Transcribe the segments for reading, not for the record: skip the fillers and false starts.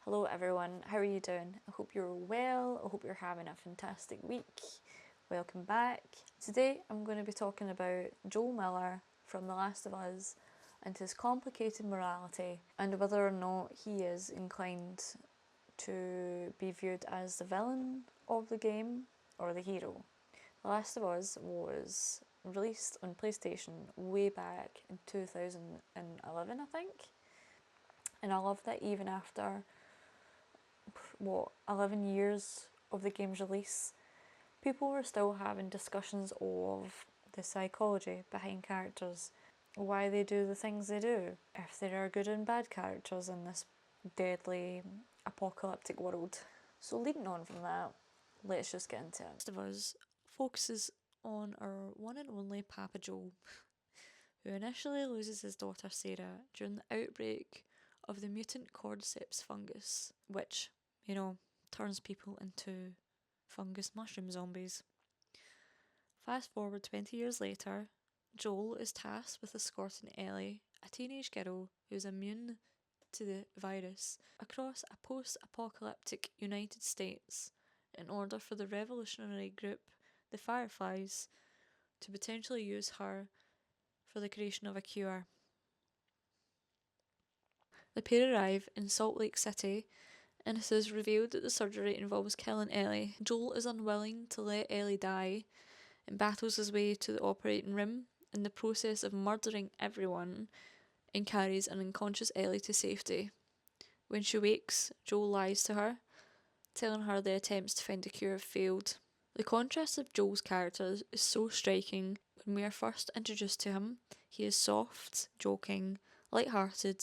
Hello everyone, how are you doing? I hope you're well, I hope you're having a fantastic week. Welcome back. Today I'm going to be talking about Joel Miller from The Last of Us and his complicated morality and whether or not he is inclined to be viewed as the villain of the game or the hero. The Last of Us was released on PlayStation way back in 2011, I think. And I love that even after 11 years of the game's release, people were still having discussions of the psychology behind characters, why they do the things they do, if there are good and bad characters in this deadly apocalyptic world. So leading on from that, let's just get into it. Last of Us focuses on our one and only Papa Joel, who initially loses his daughter Sarah during the outbreak of the mutant cordyceps fungus, which, turns people into fungus mushroom zombies. Fast forward 20 years later, Joel is tasked with escorting Ellie, a teenage girl who is immune to the virus, across a post-apocalyptic United States in order for the revolutionary group, the Fireflies, to potentially use her for the creation of a cure. The pair arrive in Salt Lake City, and it is revealed that the surgery involves killing Ellie. Joel is unwilling to let Ellie die and battles his way to the operating room in the process of murdering everyone and carries an unconscious Ellie to safety. When she wakes, Joel lies to her, telling her the attempts to find a cure have failed. The contrast of Joel's character is so striking. When we are first introduced to him, he is soft, joking, light-hearted,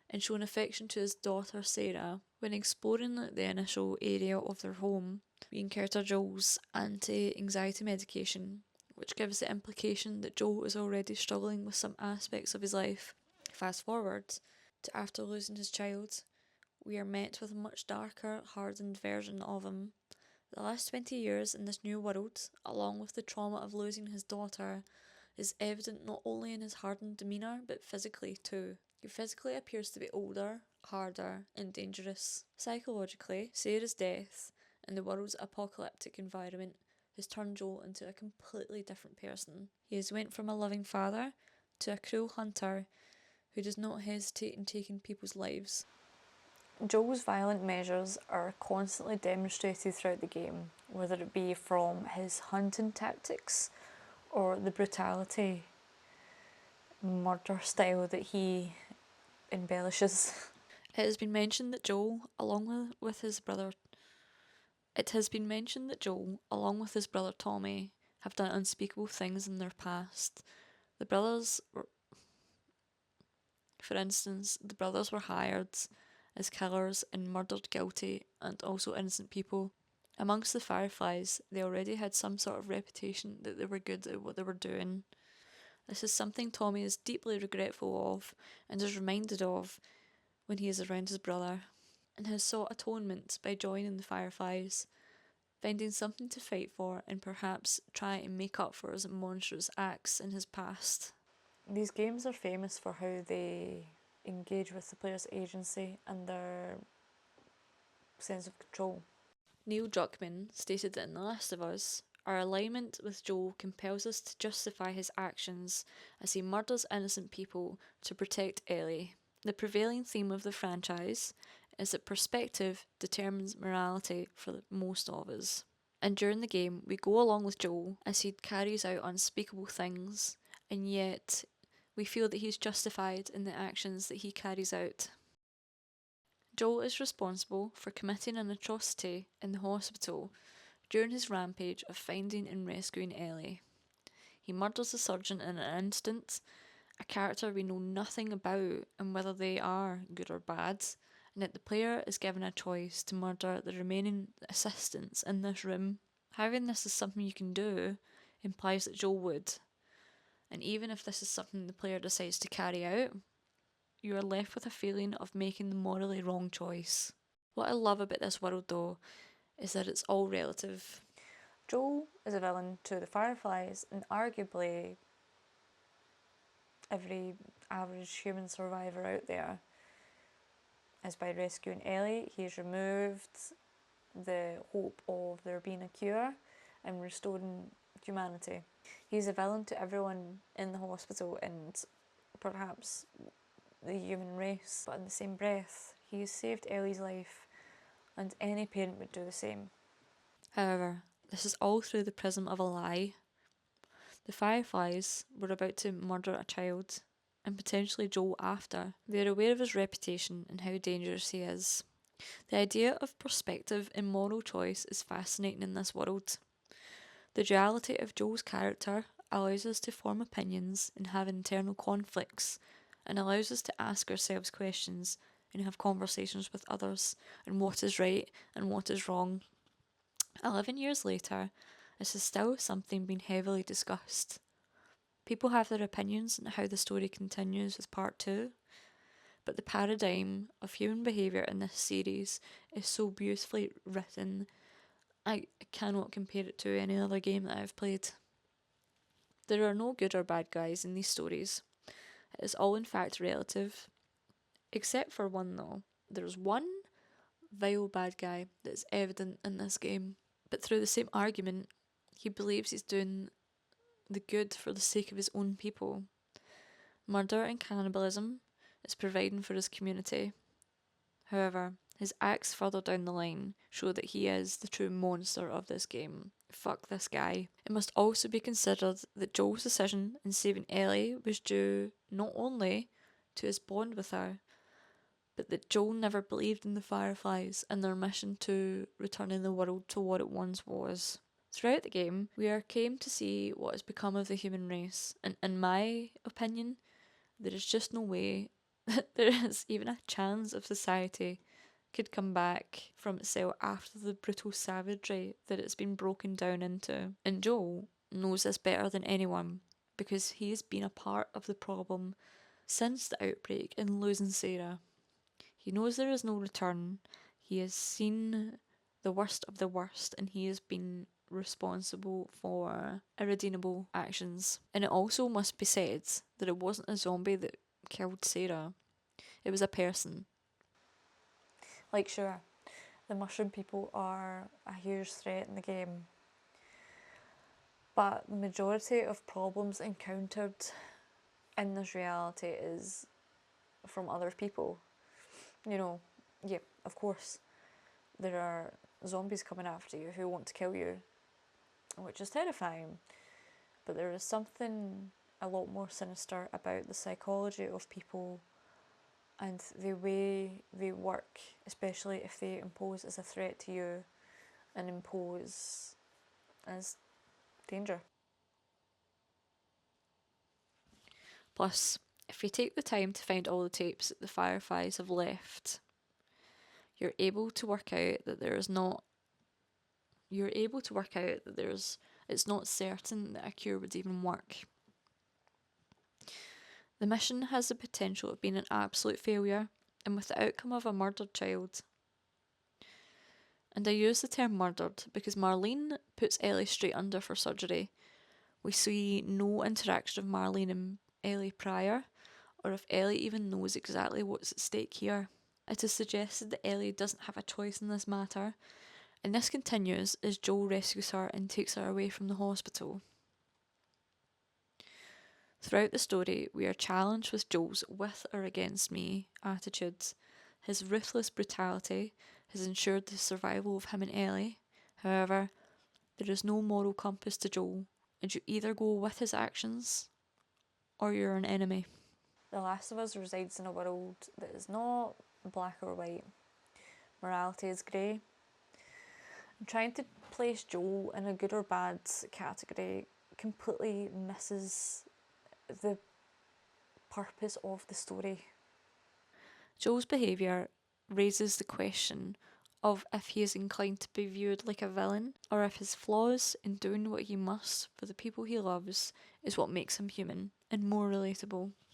and showing affection to his daughter Sarah. When exploring the initial area of their home, we encounter Joel's anti-anxiety medication, which gives the implication that Joel is already struggling with some aspects of his life. Fast forward to after losing his child, we are met with a much darker, hardened version of him. The last 20 years in this new world, along with the trauma of losing his daughter, is evident not only in his hardened demeanour, but physically too. He physically appears to be older, harder, and dangerous. Psychologically, Sarah's death and the world's apocalyptic environment has turned Joel into a completely different person. He has went from a loving father to a cruel hunter who does not hesitate in taking people's lives. Joel's violent measures are constantly demonstrated throughout the game, whether it be from his hunting tactics or the brutality, murder style that he embellishes. It has been mentioned that Joel, along with his brother Tommy, have done unspeakable things in their past. For instance, the brothers were hired as killers and murdered guilty and also innocent people. Amongst the Fireflies, they already had some sort of reputation that they were good at what they were doing. This is something Tommy is deeply regretful of and is reminded of when he is around his brother, and has sought atonement by joining the Fireflies, finding something to fight for and perhaps try and make up for his monstrous acts in his past. These games are famous for how they engage with the player's agency and their sense of control. Neil Druckmann stated that in The Last of Us, our alignment with Joel compels us to justify his actions as he murders innocent people to protect Ellie. The prevailing theme of the franchise is that perspective determines morality for most of us. And during the game, we go along with Joel as he carries out unspeakable things, and yet we feel that he's justified in the actions that he carries out. Joel is responsible for committing an atrocity in the hospital during his rampage of finding and rescuing Ellie. He murders the surgeon in an instant, a character we know nothing about and whether they are good or bad, and yet the player is given a choice to murder the remaining assistants in this room. Having this as something you can do implies that Joel would, and even if this is something the player decides to carry out, you are left with a feeling of making the morally wrong choice. What I love about this world though is that it's all relative. Joel is a villain to the Fireflies and arguably every average human survivor out there. is by rescuing Ellie. He's removed the hope of there being a cure and restoring humanity. He's a villain to everyone in the hospital and perhaps the human race, but in the same breath, he's saved Ellie's life, and any parent would do the same. However, this is all through the prism of a lie. The Fireflies were about to murder a child, and potentially Joel after. They are aware of his reputation and how dangerous he is. The idea of perspective and moral choice is fascinating in this world. The duality of Joel's character allows us to form opinions and have internal conflicts, and allows us to ask ourselves questions and have conversations with others on what is right and what is wrong. 11 years later, this is still something being heavily discussed. People have their opinions on how the story continues with part 2, but the paradigm of human behaviour in this series is so beautifully written, I cannot compare it to any other game that I've played. There are no good or bad guys in these stories. It is all in fact relative. Except for one though. There's one vile bad guy that is evident in this game. But through the same argument, he believes he's doing the good for the sake of his own people. Murder and cannibalism is providing for his community. However, his acts further down the line show that he is the true monster of this game. Fuck this guy. It must also be considered that Joel's decision in saving Ellie was due not only to his bond with her, but that Joel never believed in the Fireflies and their mission to returning the world to what it once was. Throughout the game, we are came to see what has become of the human race, and in my opinion, there is just no way that there is even a chance of society could come back from itself after the brutal savagery that it's been broken down into. And Joel knows this better than anyone because he has been a part of the problem since the outbreak and losing Sarah. He knows there is no return. He has seen the worst of the worst and he has been responsible for irredeemable actions. And it also must be said that it wasn't a zombie that killed Sarah. It was a person. Like, sure, the mushroom people are a huge threat in the game, but the majority of problems encountered in this reality is from other people. You know, yeah, of course, there are zombies coming after you who want to kill you, which is terrifying, but there is something a lot more sinister about the psychology of people and the way they work, especially if they impose as a threat to you and impose as danger. Plus, if you take the time to find all the tapes that the Fireflies have left, you're able to work out that it's not certain that a cure would even work. The mission has the potential of being an absolute failure, and with the outcome of a murdered child. And I use the term murdered because Marlene puts Ellie straight under for surgery. We see no interaction of Marlene and Ellie prior, or if Ellie even knows exactly what's at stake here. It is suggested that Ellie doesn't have a choice in this matter, and this continues as Joel rescues her and takes her away from the hospital. Throughout the story, we are challenged with Joel's with or against me attitudes. His ruthless brutality has ensured the survival of him and Ellie. However, there is no moral compass to Joel, and you either go with his actions or you're an enemy. The Last of Us resides in a world that is not black or white. Morality is grey. And trying to place Joel in a good or bad category completely misses the purpose of the story. Joel's behaviour raises the question of if he is inclined to be viewed like a villain, or if his flaws in doing what he must for the people he loves is what makes him human and more relatable.